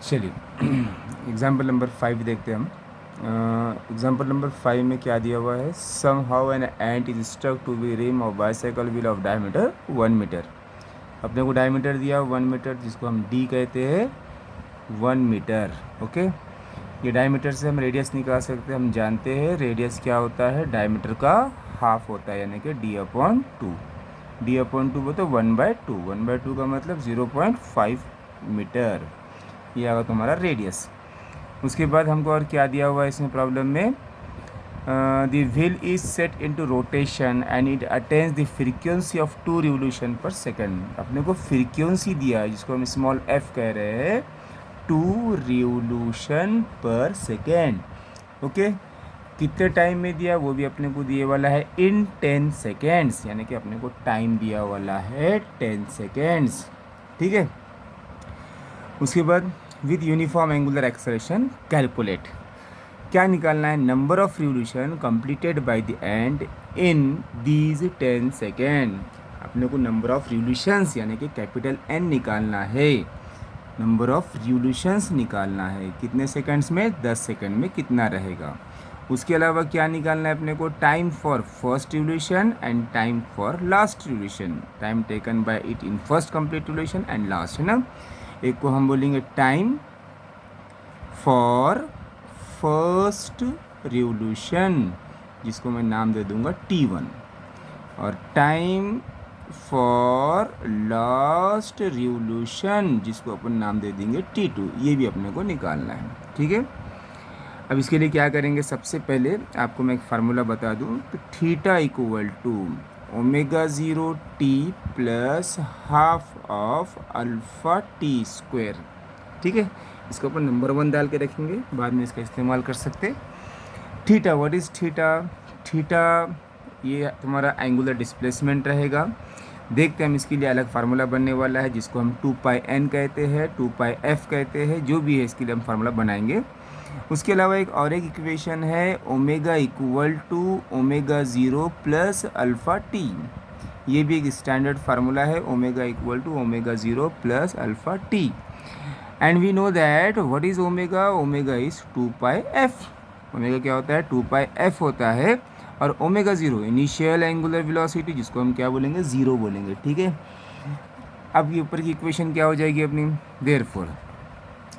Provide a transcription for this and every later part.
चलिए example number 5 देखते हैं हम। एग्जाम्पल नंबर 5 में क्या दिया हुआ है, somehow an ant is stuck to be rim of bicycle wheel of diameter 1 metre. अपने को डायमीटर दिया 1 मीटर, जिसको हम डी कहते हैं 1 मीटर। ओके, ये डायमीटर से हम रेडियस निकाल सकते हैं। हम जानते हैं रेडियस क्या होता है, डायमीटर का हाफ होता है, यानी कि d/2। d/2 बोलते 1/2। 1/2 का मतलब 0.5 मीटर। ये आगा तुम्हारा रेडियस। उसके बाद हमको और क्या दिया हुआ है इसमें प्रॉब्लम में, the wheel is set into rotation and it attains the frequency of 2 revolution per second. अपने को फ्रीक्वेंसी दिया है जिसको हम स्मॉल f कह रहे हैं, 2 रिवोल्यूशन पर सेकेंड। ओके, कितने टाइम में दिया वो भी अपने को दिए वाला है इन 10 सेकेंड्स, यानी कि अपने को टाइम दिया वाला है 10 सेकेंड्स। ठीक है, उसके बाद with uniform angular acceleration calculate. क्या निकालना है, number of revolution completed by the and in these 10 second. अपने को नंबर ऑफ रिवोल्यूशंस यानी कि कैपिटल एन निकालना है। नंबर ऑफ रिवोल्यूशंस निकालना है कितने सेकंड्स में, 10 सेकंड में कितना रहेगा। उसके अलावा क्या निकालना है अपने को, time for first revolution and time for last revolution, time taken by it in first complete revolution and last, है ना। एक को हम बोलेंगे टाइम फॉर फर्स्ट रिवोल्यूशन, जिसको मैं नाम दे दूंगा T1, और टाइम फॉर लास्ट रिवोल्यूशन जिसको अपन नाम दे देंगे T2। ये भी अपने को निकालना है। ठीक है, अब इसके लिए क्या करेंगे, सबसे पहले आपको मैं एक फार्मूला बता दूं, तो theta equal to ω0t plus half of alpha t square. ठीक है, इसको अपन नंबर 1 डाल के रखेंगे, बाद में इसका इस्तेमाल कर सकते। Theta, what is theta, theta ये तुम्हारा एंगुलर डिस्प्लेसमेंट रहेगा। देखते हैं हम इसके लिए अलग फार्मूला बनने वाला है जिसको हम 2πn कहते हैं, 2πf कहते हैं, जो भी है इसके लिए हम फार्मूला बनाएंगे। उसके अलावा एक इक्वेशन है omega equal to ω0 plus alpha T. ये भी एक स्टैंडर्ड फार्मूला है, omega equal to ω0 plus alpha T. And we know that what is omega, omega is 2πf। Omega क्या होता है, 2πf होता है। और ω0 इनिशियल एंगुलर वेलोसिटी, जिसको हम क्या बोलेंगे, ज़ीरो बोलेंगे। ठीक है, अब ये ऊपर की इक्वेशन क्या हो जाएगी अपनी, देयरफॉर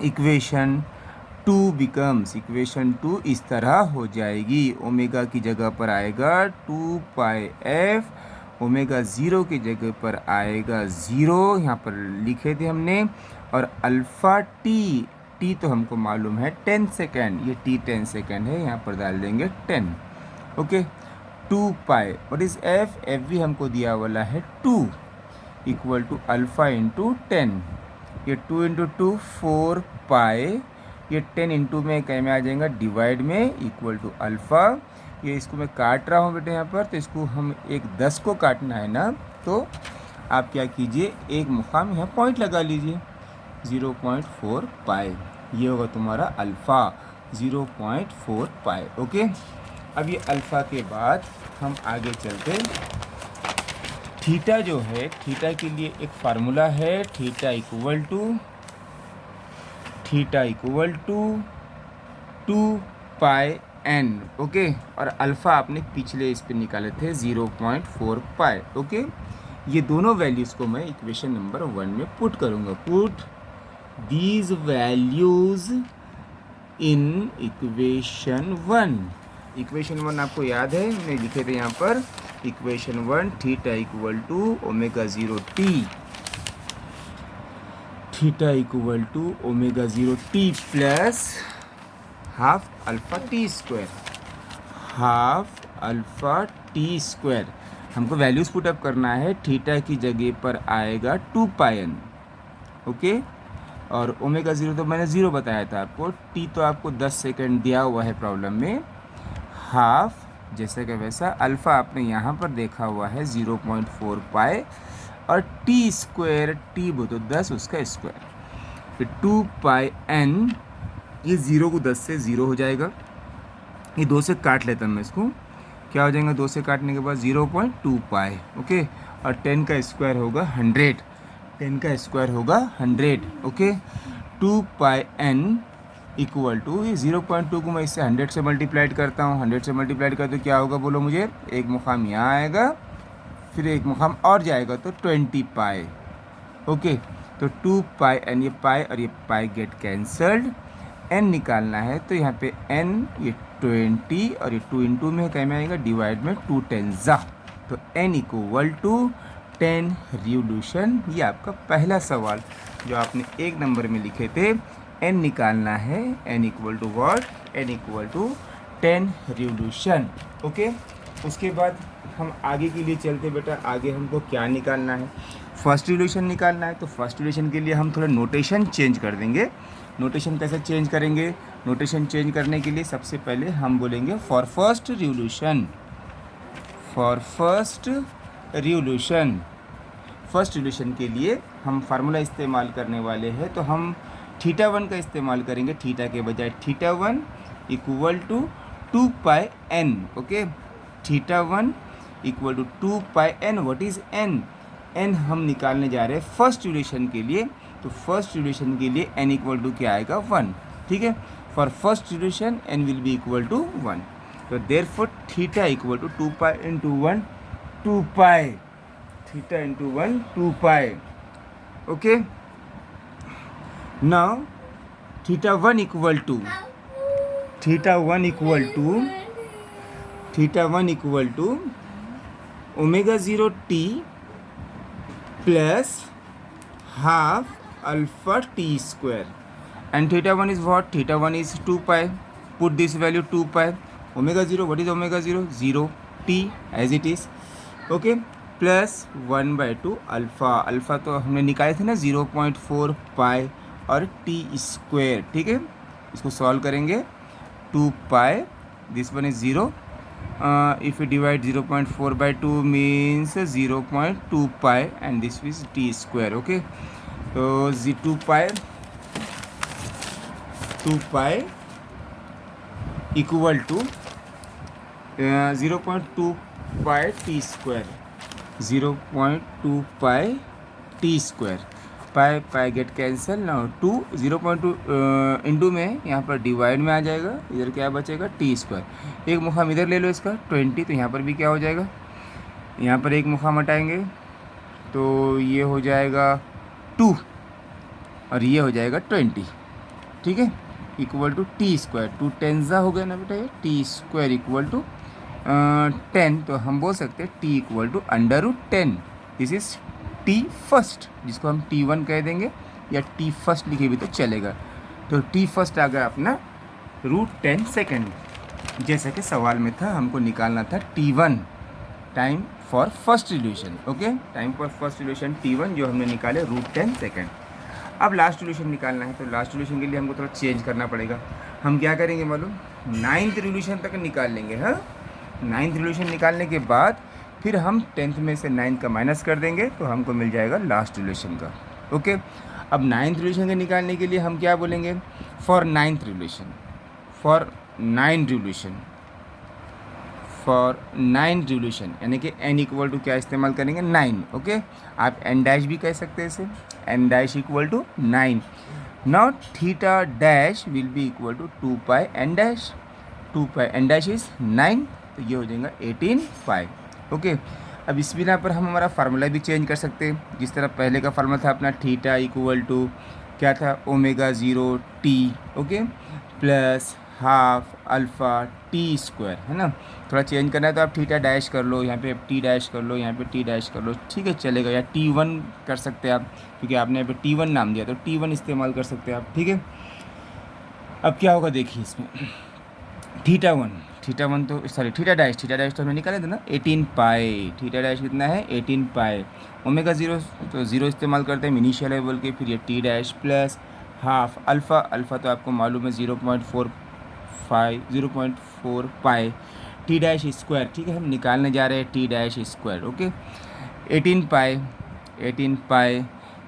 इक्वेशन 2 बिकम्स, इक्वेशन 2 इस तरह हो जाएगी, ओमेगा की जगह पर आएगा 2πf, ω0 की जगह पर आएगा 0, यहाँ पर लिखे थे हमने, और अल्फ़ा टी तो हमको मालूम है 10 सेकेंड, ये टी 10 सेकेंड है, यहाँ पर डाल देंगे 10। Okay, 2π what is F, F भी हमको दिया वाला है 2 इक्वल टू अल्फ़ा इंटू 10। ये 2 इंटू 2 4π, ये 10 इंटू में कहीं में आ जाएगा डिवाइड में, इक्वल टू अल्फ़ा। ये इसको मैं काट रहा हूँ बेटे यहाँ पर, तो इसको हम एक 10 को काटना है ना, तो आप क्या कीजिए, एक मुकाम यहाँ पॉइंट लगा लीजिए, 0.4π। ये होगा तुम्हारा अल्फ़ा, 0.4π। ओके, अब ये अल्फ़ा के बाद हम आगे चलते। थीटा जो है, थीटा के लिए एक फार्मूला है, theta equal to 2πn। Okay, और अल्फ़ा आपने पिछले इस पे निकाले थे 0.4π। ओके, ये दोनों वैल्यूज़ को मैं इक्वेशन नंबर 1 में पुट करूँगा। Put these values in equation 1। Equation 1 आपको याद है, मैं लिखे थे यहाँ पर equation 1, theta equal to ω0t, theta equal to ω0t plus half alpha t square, half alpha t square. हमको वैल्यूज़ पुटअप करना है, थीटा की जगह पर आएगा 2πn। ओके, और ω0 तो मैंने 0 बताया था आपको, टी तो आपको 10 सेकेंड दिया हुआ है प्रॉब्लम में, हाफ जैसे कि वैसा, अल्फ़ा आपने यहाँ पर देखा हुआ है 0.4π, और टी स्क्वायर, टी वो तो 10, उसका स्क्वायर, फिर 2πn। ये 0 को 10 से 0 हो जाएगा, ये 2 से काट लेता हूँ मैं इसको, क्या हो जाएगा 2 से काटने के बाद 0.2π। ओके, और 10 का स्क्वायर होगा 100, 10 का स्क्वायर होगा 100। Okay, two pi n equal to, ये 0.2 को मैं इससे 100 से मल्टीप्लाइड करता हूँ, 100 से मल्टीप्लाइड कर तो क्या होगा बोलो मुझे, एक मुकाम यहाँ आएगा, फिर एक मुकाम और जाएगा तो 20 पाई। ओके, तो 2 पाई एन, ये पाई और ये पाई गेट कैंसल्ड, एन निकालना है तो यहाँ पे एन ये 20 और ये 2 इंटू में कहीं में आएगा, डिवाइड में 2 10 जा, तो एन इक्वल टू 10 रिवोल्यूशन। ये आपका पहला सवाल जो आपने एक नंबर में लिखे थे, एन निकालना है, n equal to what, n equal to 10 revolution. Okay, उसके बाद हम आगे के लिए चलते बेटा, आगे हमको क्या निकालना है, फर्स्ट रिवोल्यूशन निकालना है। तो फर्स्ट रिवोल्यूशन के लिए हम थोड़ा नोटेशन चेंज कर देंगे। नोटेशन कैसे चेंज करेंगे, नोटेशन चेंज करने के लिए सबसे पहले हम बोलेंगे for first revolution, for first revolution. First revolution के लिए हम फार्मूला इस्तेमाल करने वाले हैं, तो हम थीटा 1 का इस्तेमाल करेंगे, थीटा के बजाय theta 1 equal to 2 pi n. Okay, theta 1 equal to 2 pi n. What is n, n हम निकालने जा रहे हैं फर्स्ट रिवोल्यूशन के लिए, तो फर्स्ट रिवोल्यूशन के लिए एन इक्वल टू क्या आएगा, 1। ठीक है, for first revolution n will be equal to 1, तो therefore theta equal to 2 pi into 1, 2 pi, theta into 1 2 pi. Okay, now theta 1 equal to, theta 1 equal to, theta 1 equal to omega 0 t plus half alpha t square, and theta 1 is what, theta 1 is 2 pi, put this value 2 pi, omega 0, what is omega 0, 0 t as it is, okay, plus 1/2 alpha, alpha तो हमने निकाले थे ना 0.4 पाई और T square. ठीक है, इसको solve करेंगे, 2 pi, this one is 0, if you divide 0.4/2 means 0.2 pi and this is t square। okay, so 2 pi equal to 0.2 pi t square, 0.2 pi t square, pi pi get cancel. ना 2 0.2 into में यहाँ पर divide में आ जाएगा, इधर क्या बचेगा, T square. एक मुकाम इधर ले लो इसका 20, तो यहाँ पर भी क्या हो जाएगा, यहाँ पर एक मुकाम हटाएंगे तो ये हो जाएगा 2 और ये हो जाएगा 20। ठीक है, इक्वल टू टी स्क्वायर, 2 10 हो गया ना बेटा, ये टी स्क्वायर इक्वल टू 10, तो हम बोल सकते हैं t equal to √10। This is t first, जिसको हम T1 कह देंगे या टी फर्स्ट लिखे भी तो चलेगा। तो टी फर्स्ट आ गया अपना √10 सेकेंड, जैसा कि सवाल में था, हमको निकालना था T1, time for first revolution. Okay, time for first revolution T1 जो हमने निकाले √10 सेकेंड। अब लास्ट रिवोल्यूशन निकालना है, तो लास्ट रिवोल्यूशन के लिए हमको थोड़ा चेंज करना पड़ेगा। हम क्या करेंगे मालूम, 9th रिवोल्यूशन तक निकाल लेंगे। हाँ, 9th रिवोल्यूशन निकालने के बाद फिर हम 10th में से 9 का माइनस कर देंगे, तो हमको मिल जाएगा लास्ट रिवोल्यूशन का। ओके, अब 9th रिवोल्यूशन के निकालने के लिए हम क्या बोलेंगे, for 9th revolution, for 9 revolution, for 9 revolution, यानी कि n इक्वल टू क्या इस्तेमाल करेंगे, 9। ओके, आप n डैश भी कह सकते हैं इसे, n dash equal to 9। Now theta dash will be equal to 2 pi n dash, 2 pi n dash is 9, तो ये हो जाएगा 18 पाई। ओके, अब इस बिना पर हम हमारा फार्मूला भी चेंज कर सकते हैं। जिस तरह पहले का फार्मूला था अपना, थीटा इक्वल टू क्या था, omega 0 T, okay, plus half alpha t square, है ना। थोड़ा चेंज करना है तो आप थीटा डैश कर लो, यहाँ पे टी डैश कर लो, यहाँ पे टी डैश कर लो, ठीक है चलेगा, या T1 कर सकते हैं आप, क्योंकि आपने यहाँ पे T1 नाम दिया तो T1 इस्तेमाल कर सकते हैं आप। ठीक है, अब क्या होगा देखिए इसमें, थीटा 1 तो सॉरी थीटा डैश तो हमने निकाले थे ना 18 पाई, थीटा डैश कितना है 18 पाई, ओमेगा 0 तो 0 इस्तेमाल करते हैं इनिशियल है बोल के, फिर ये T dash plus half alpha तो आपको मालूम है 0.4 पाई टी डैश स्क्वायर। ठीक है, हम निकालने जा रहे हैं टी डैश स्क्वायर। ओके, 18 पाई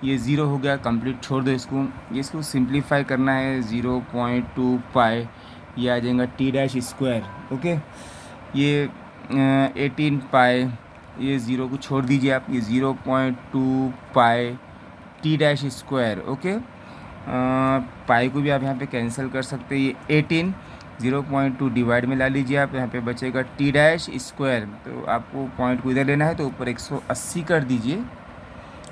ये 0 हो गया, कंप्लीट छोड़ दो इसको सिंप्लीफाई करना है, 0.2 पाई ये आ जाएगा टी डैश स्क्वायर। ओके, ये 18 पाई, ये 0 को छोड़ दीजिए आप, ये 0.2 pi T dash square. Okay, पाई को भी आप यहाँ पे कैंसिल कर सकते हैं। ये 18 0.2 डिवाइड में ला लीजिए आप, यहाँ पे बचेगा टी डैश स्क्वायर। तो आपको पॉइंट को इधर लेना है तो ऊपर 180 कर दीजिए,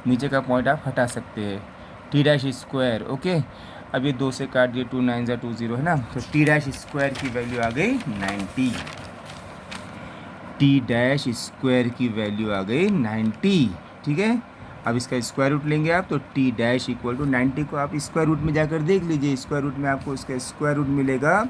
नीचे का पॉइंट आप हटा सकते हैं, टी डैश स्क्वायर। ओके, अब ये 2 से काट दिए, 2 9 ज़ा 2 0 है ना, तो टी डैश स्क्वायर की वैल्यू आ गई 90। टी डैश स्क्वायर की वैल्यू आ गई 90। ठीक है, अब इसका स्क्वायर रूट लेंगे आप, तो टी डैश इक्वल टू 90 को आप स्क्वायर रूट में जाकर देख लीजिए, स्क्वायर रूट में आपको इसका स्क्वायर रूट मिलेगा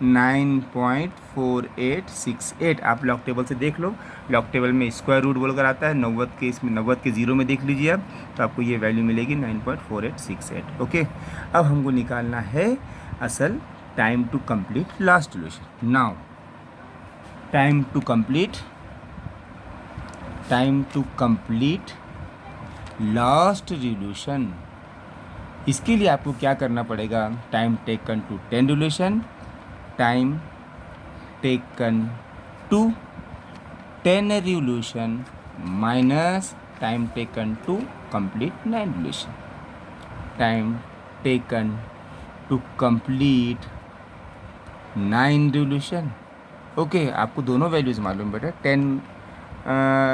9.4868। आप लॉग टेबल से देख लो, लॉग टेबल में स्क्वायर रूट बोलकर आता है 90 के, इसमें 90 के जीरो में देख लीजिए आप, तो आपको ये वैल्यू मिलेगी 9.4868। ओके, अब हमको निकालना है असल time to complete last solution. Now time to complete last revolution. इसके लिए आपको क्या करना पड़ेगा, time taken to 10 revolution, time taken to 10 revolution minus time taken to complete 9 revolution. Time taken to complete 9 revolution. Okay, आपको दोनों values मालूम बेटा,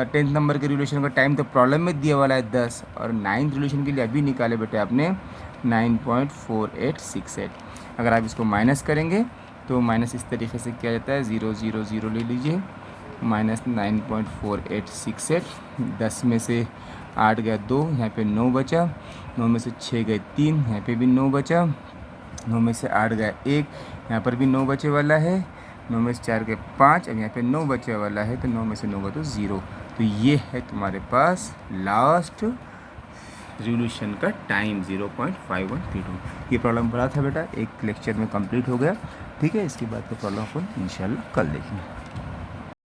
10th नंबर के रिवोल्यूशन का टाइम तो प्रॉब्लम में दिया वाला है 10, और 9th रिवोल्यूशन के लिए अभी निकाले बेटे आपने 9.4868। अगर आप इसको माइनस करेंगे तो माइनस इस तरीके से किया जाता है, 0 0 0 ले लीजिए, माइनस 9.4868, 10 में से 8 गया 2, यहाँ पे 9 बचा, 9 में से 6 गए 3, यहाँ पे भी 9 बचा, 9 में से 8 गया 1, यहाँ पर भी 9 बचे वाला है, 9 में से 4 गए 5, अब यहाँ पे 9 बचे वाला है, तो 9 में से 9 गया तो 0। तो ये है तुम्हारे पास लास्ट रिवोल्यूशन का टाइम 0.5132। ये प्रॉब्लम पढ़ा था बेटा, एक लेक्चर में कंप्लीट हो गया। ठीक है, इसके बाद का प्रॉब्लम अपन इंशाल्लाह कल देखेंगे।